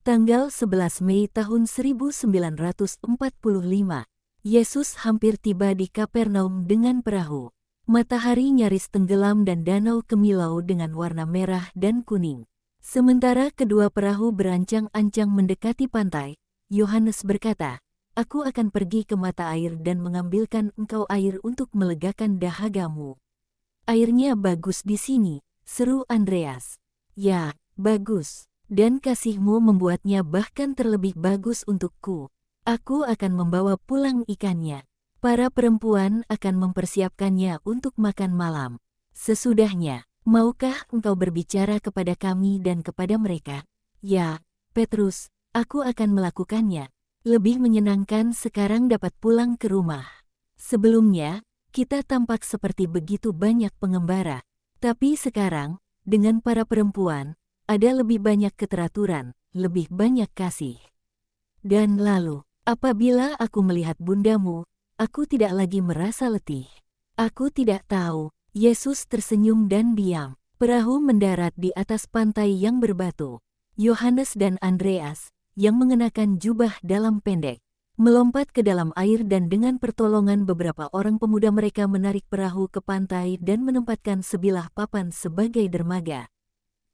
Tanggal 11 Mei tahun 1945, Yesus hampir tiba di Kapernaum dengan perahu. Matahari nyaris tenggelam dan danau kemilau dengan warna merah dan kuning. Sementara kedua perahu berancang-ancang mendekati pantai, Yohanes berkata, "Aku akan pergi ke mata air dan mengambilkan engkau air untuk melegakan dahagamu." "Airnya bagus di sini," seru Andreas. "Ya, bagus. Dan kasihmu membuatnya bahkan terlebih bagus untukku. Aku akan membawa pulang ikannya. Para perempuan akan mempersiapkannya untuk makan malam. Sesudahnya, maukah engkau berbicara kepada kami dan kepada mereka?" "Ya, Petrus, aku akan melakukannya. Lebih menyenangkan sekarang dapat pulang ke rumah. Sebelumnya, kita tampak seperti begitu banyak pengembara. Tapi sekarang, dengan para perempuan, ada lebih banyak keteraturan, lebih banyak kasih. Dan lalu, apabila aku melihat bundamu, aku tidak lagi merasa letih. Aku tidak tahu." Yesus tersenyum dan diam. Perahu mendarat di atas pantai yang berbatu. Yohanes dan Andreas, yang mengenakan jubah dalam pendek, melompat ke dalam air dan dengan pertolongan beberapa orang pemuda mereka menarik perahu ke pantai dan menempatkan sebilah papan sebagai dermaga.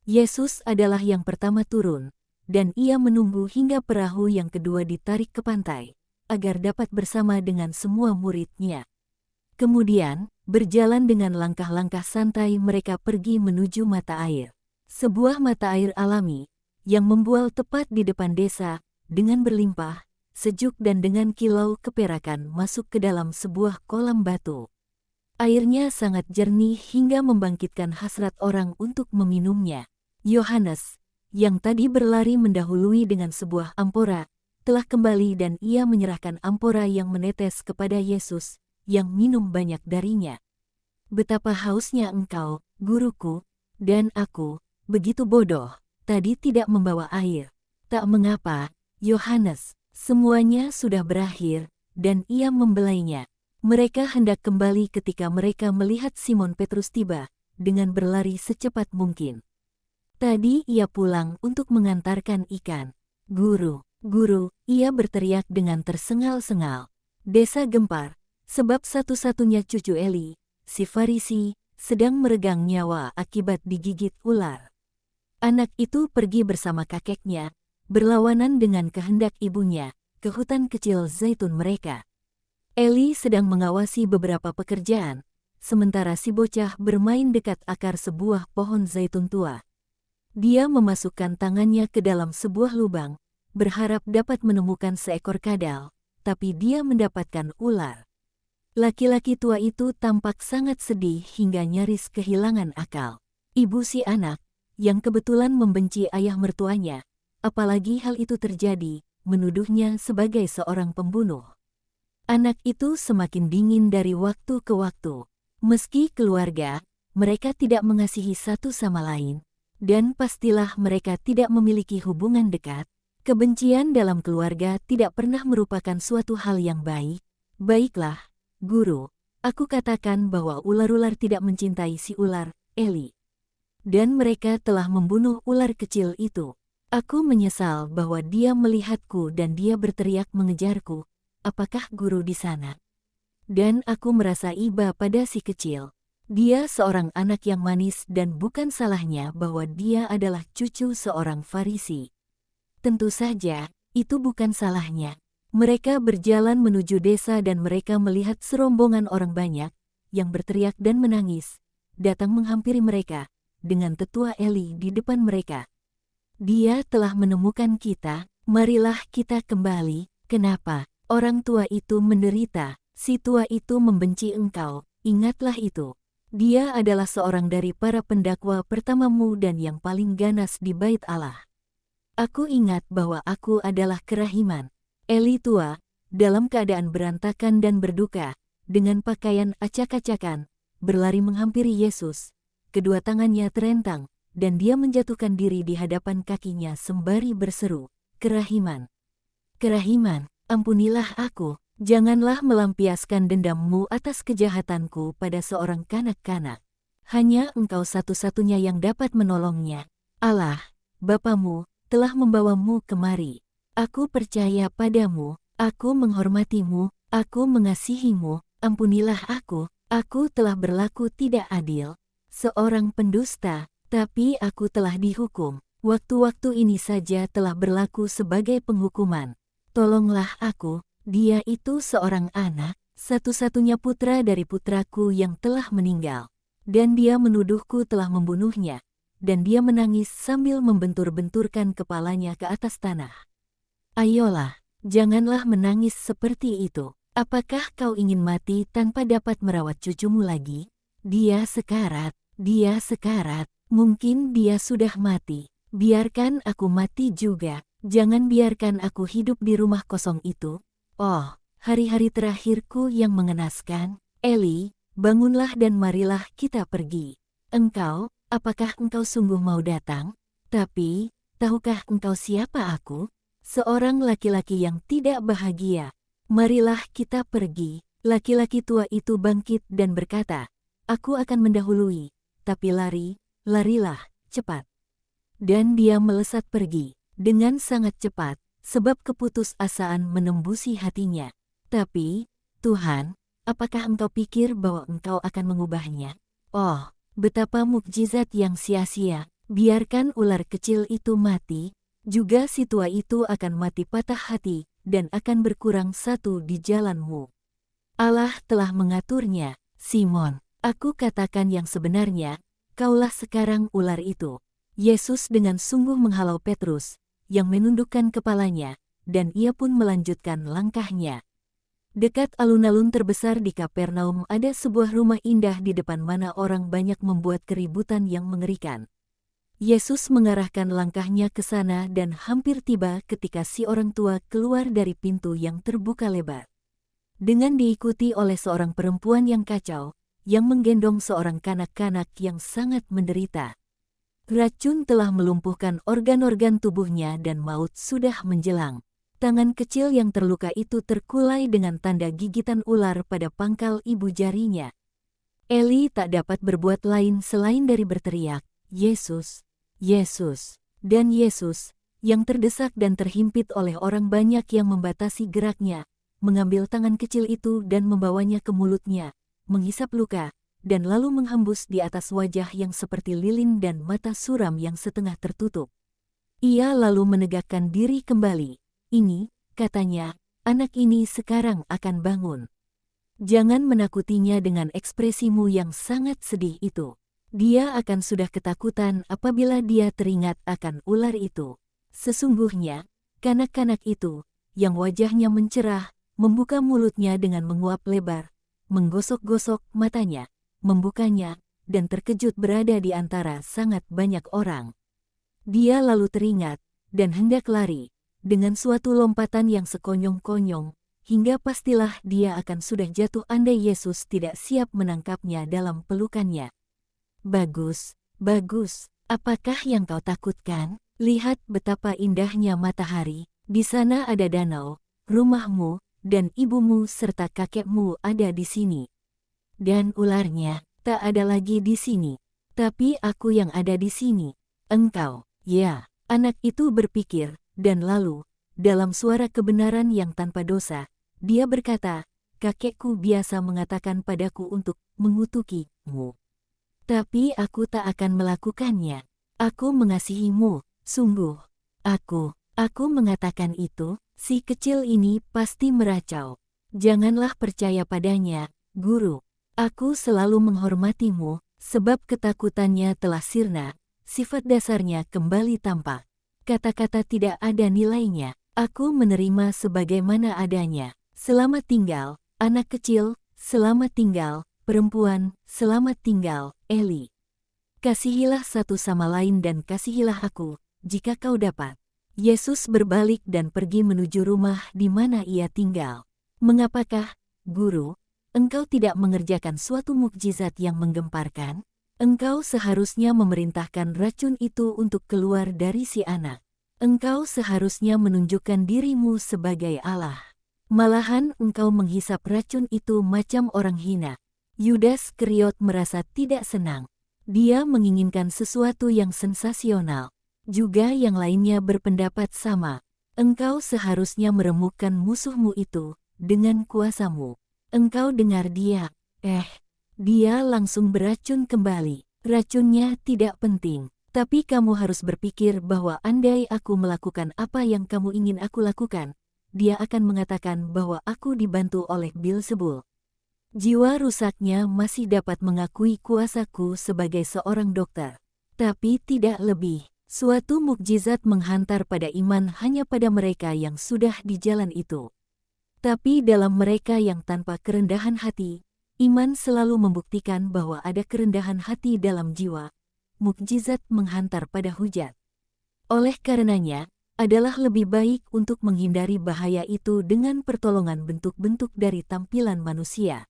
Yesus adalah yang pertama turun, dan ia menunggu hingga perahu yang kedua ditarik ke pantai, agar dapat bersama dengan semua murid-Nya. Kemudian, berjalan dengan langkah-langkah santai mereka pergi menuju mata air. Sebuah mata air alami, yang membual tepat di depan desa, dengan berlimpah, sejuk dan dengan kilau keperakan masuk ke dalam sebuah kolam batu. Airnya sangat jernih hingga membangkitkan hasrat orang untuk meminumnya. Yohanes, yang tadi berlari mendahului dengan sebuah ampora, telah kembali dan ia menyerahkan ampora yang menetes kepada Yesus, yang minum banyak darinya. "Betapa hausnya engkau, guruku, dan aku, begitu bodoh, tadi tidak membawa air." "Tak mengapa, Yohanes, semuanya sudah berakhir," dan ia membelainya. Mereka hendak kembali ketika mereka melihat Simon Petrus tiba, dengan berlari secepat mungkin. Tadi ia pulang untuk mengantarkan ikan. "Guru, guru," ia berteriak dengan tersengal-sengal. Desa gempar, sebab satu-satunya cucu Eli, si Farisi, sedang meregang nyawa akibat digigit ular. Anak itu pergi bersama kakeknya, berlawanan dengan kehendak ibunya, ke hutan kecil zaitun mereka. Eli sedang mengawasi beberapa pekerjaan, sementara si bocah bermain dekat akar sebuah pohon zaitun tua. Dia memasukkan tangannya ke dalam sebuah lubang, berharap dapat menemukan seekor kadal, tapi dia mendapatkan ular. Laki-laki tua itu tampak sangat sedih hingga nyaris kehilangan akal. Ibu si anak, yang kebetulan membenci ayah mertuanya, apalagi hal itu terjadi, menuduhnya sebagai seorang pembunuh. Anak itu semakin dingin dari waktu ke waktu. Meski keluarga, mereka tidak mengasihi satu sama lain, dan pastilah mereka tidak memiliki hubungan dekat. Kebencian dalam keluarga tidak pernah merupakan suatu hal yang baik. "Baiklah, guru, aku katakan bahwa ular-ular tidak mencintai si ular, Eli. Dan mereka telah membunuh ular kecil itu. Aku menyesal bahwa dia melihatku dan dia berteriak mengejarku, 'Apakah guru di sana?' Dan aku merasa iba pada si kecil. Dia seorang anak yang manis dan bukan salahnya bahwa dia adalah cucu seorang Farisi. Tentu saja, itu bukan salahnya." Mereka berjalan menuju desa dan mereka melihat serombongan orang banyak, yang berteriak dan menangis, datang menghampiri mereka, dengan tetua Eli di depan mereka. "Dia telah menemukan kita, marilah kita kembali." "Kenapa?" "Orang tua itu menderita, si tua itu membenci engkau, ingatlah itu. Dia adalah seorang dari para pendakwa pertamamu dan yang paling ganas di bait Allah. Aku ingat bahwa aku adalah kerahiman." Eli tua, dalam keadaan berantakan dan berduka, dengan pakaian acak-acakan, berlari menghampiri Yesus. Kedua tangannya terentang, dan dia menjatuhkan diri di hadapan kakinya sembari berseru, "Kerahiman, kerahiman, ampunilah aku. Janganlah melampiaskan dendammu atas kejahatanku pada seorang kanak-kanak. Hanya engkau satu-satunya yang dapat menolongnya. Allah, Bapamu, telah membawamu kemari. Aku percaya padamu, aku menghormatimu, aku mengasihimu, ampunilah aku telah berlaku tidak adil, seorang pendusta, tapi aku telah dihukum. Waktu-waktu ini saja telah berlaku sebagai penghukuman. Tolonglah aku, dia itu seorang anak, satu-satunya putra dari putraku yang telah meninggal. Dan dia menuduhku telah membunuhnya. Dan dia menangis sambil membentur-benturkan kepalanya ke atas tanah. Ayolah, janganlah menangis seperti itu. Apakah kau ingin mati tanpa dapat merawat cucumu lagi? Dia sekarat, mungkin dia sudah mati. Biarkan aku mati juga, jangan biarkan aku hidup di rumah kosong itu. Oh, hari-hari terakhirku yang mengenaskan. Eli, bangunlah dan marilah kita pergi. Engkau, apakah engkau sungguh mau datang? Tapi, tahukah engkau siapa aku? Seorang laki-laki yang tidak bahagia. Marilah kita pergi. Laki-laki tua itu bangkit dan berkata, aku akan mendahului, tapi larilah, cepat. Dan dia melesat pergi, dengan sangat cepat, sebab keputusasaan menembusi hatinya. Tapi, Tuhan, apakah engkau pikir bahwa engkau akan mengubahnya? Oh, betapa mukjizat yang sia-sia, biarkan ular kecil itu mati, juga si tua itu akan mati patah hati, dan akan berkurang satu di jalanmu. Allah telah mengaturnya, Simon, aku katakan yang sebenarnya, kaulah sekarang ular itu. Yesus dengan sungguh menghalau Petrus, yang menundukkan kepalanya, dan ia pun melanjutkan langkahnya. Dekat alun-alun terbesar di Kapernaum ada sebuah rumah indah di depan mana orang banyak membuat keributan yang mengerikan. Yesus mengarahkan langkahnya ke sana dan hampir tiba ketika si orang tua keluar dari pintu yang terbuka lebar. Dengan diikuti oleh seorang perempuan yang kacau, yang menggendong seorang kanak-kanak yang sangat menderita. Racun telah melumpuhkan organ-organ tubuhnya dan maut sudah menjelang. Tangan kecil yang terluka itu terkulai dengan tanda gigitan ular pada pangkal ibu jarinya. Eli tak dapat berbuat lain selain dari berteriak, Yesus, Yesus, dan Yesus, yang terdesak dan terhimpit oleh orang banyak yang membatasi geraknya, mengambil tangan kecil itu dan membawanya ke mulutnya, menghisap luka, dan lalu menghembus di atas wajah yang seperti lilin dan mata suram yang setengah tertutup. Ia lalu menegakkan diri kembali. Ini, katanya, anak ini sekarang akan bangun. Jangan menakutinya dengan ekspresimu yang sangat sedih itu. Dia akan sudah ketakutan apabila dia teringat akan ular itu. Sesungguhnya, kanak-kanak itu, yang wajahnya mencerah, membuka mulutnya dengan menguap lebar, menggosok-gosok matanya, membukanya, dan terkejut berada di antara sangat banyak orang. Dia lalu teringat, dan hendak lari, dengan suatu lompatan yang sekonyong-konyong, hingga pastilah dia akan sudah jatuh andai Yesus tidak siap menangkapnya dalam pelukannya. Bagus, bagus, apakah yang kau takutkan? Lihat betapa indahnya matahari, di sana ada danau, rumahmu, dan ibumu serta kakekmu ada di sini. Dan ularnya tak ada lagi di sini, tapi aku yang ada di sini. Engkau, ya, anak itu berpikir, dan lalu, dalam suara kebenaran yang tanpa dosa, dia berkata, kakekku biasa mengatakan padaku untuk mengutukimu. Tapi aku tak akan melakukannya. Aku mengasihimu, sungguh. Aku mengatakan itu, si kecil ini pasti meracau. Janganlah percaya padanya, guru. Aku selalu menghormatimu, sebab ketakutannya telah sirna, sifat dasarnya kembali tampak. Kata-kata tidak ada nilainya, aku menerima sebagaimana adanya. Selamat tinggal, anak kecil, selamat tinggal, perempuan, selamat tinggal, Eli. Kasihilah satu sama lain dan kasihilah aku, jika kau dapat. Yesus berbalik dan pergi menuju rumah di mana ia tinggal. Mengapakah, guru, engkau tidak mengerjakan suatu mukjizat yang menggemparkan? Engkau seharusnya memerintahkan racun itu untuk keluar dari si anak. Engkau seharusnya menunjukkan dirimu sebagai Allah. Malahan engkau menghisap racun itu macam orang hina. Yudas Keriot merasa tidak senang. Dia menginginkan sesuatu yang sensasional. Juga yang lainnya berpendapat sama. Engkau seharusnya meremukkan musuhmu itu dengan kuasamu. Engkau dengar dia. Dia langsung beracun kembali. Racunnya tidak penting. Tapi kamu harus berpikir bahwa andai aku melakukan apa yang kamu ingin aku lakukan, dia akan mengatakan bahwa aku dibantu oleh Beelzebul. Jiwa rusaknya masih dapat mengakui kuasaku sebagai seorang dokter. Tapi tidak lebih. Suatu mukjizat menghantar pada iman hanya pada mereka yang sudah di jalan itu. Tapi dalam mereka yang tanpa kerendahan hati, iman selalu membuktikan bahwa ada kerendahan hati dalam jiwa. Mukjizat menghantar pada hujat. Oleh karenanya, adalah lebih baik untuk menghindari bahaya itu dengan pertolongan bentuk-bentuk dari tampilan manusia.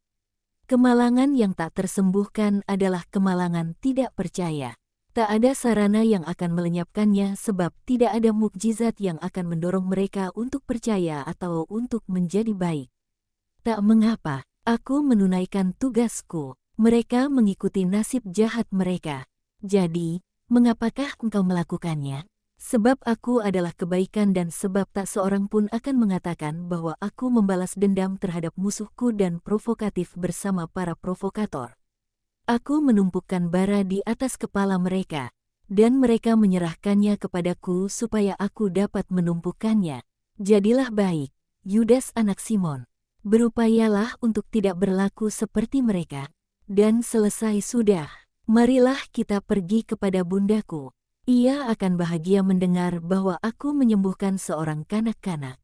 Kemalangan yang tak tersembuhkan adalah kemalangan tidak percaya. Tak ada sarana yang akan melenyapkannya sebab tidak ada mukjizat yang akan mendorong mereka untuk percaya atau untuk menjadi baik. Tak mengapa, aku menunaikan tugasku. Mereka mengikuti nasib jahat mereka. Jadi, mengapakah engkau melakukannya? Sebab aku adalah kebaikan dan sebab tak seorang pun akan mengatakan bahwa aku membalas dendam terhadap musuhku dan provokatif bersama para provokator. Aku menumpukkan bara di atas kepala mereka, dan mereka menyerahkannya kepadaku supaya aku dapat menumpukannya. Jadilah baik, Yudas anak Simon. Berupayalah untuk tidak berlaku seperti mereka. Dan selesai sudah, marilah kita pergi kepada bundaku. Ia akan bahagia mendengar bahwa aku menyembuhkan seorang kanak-kanak.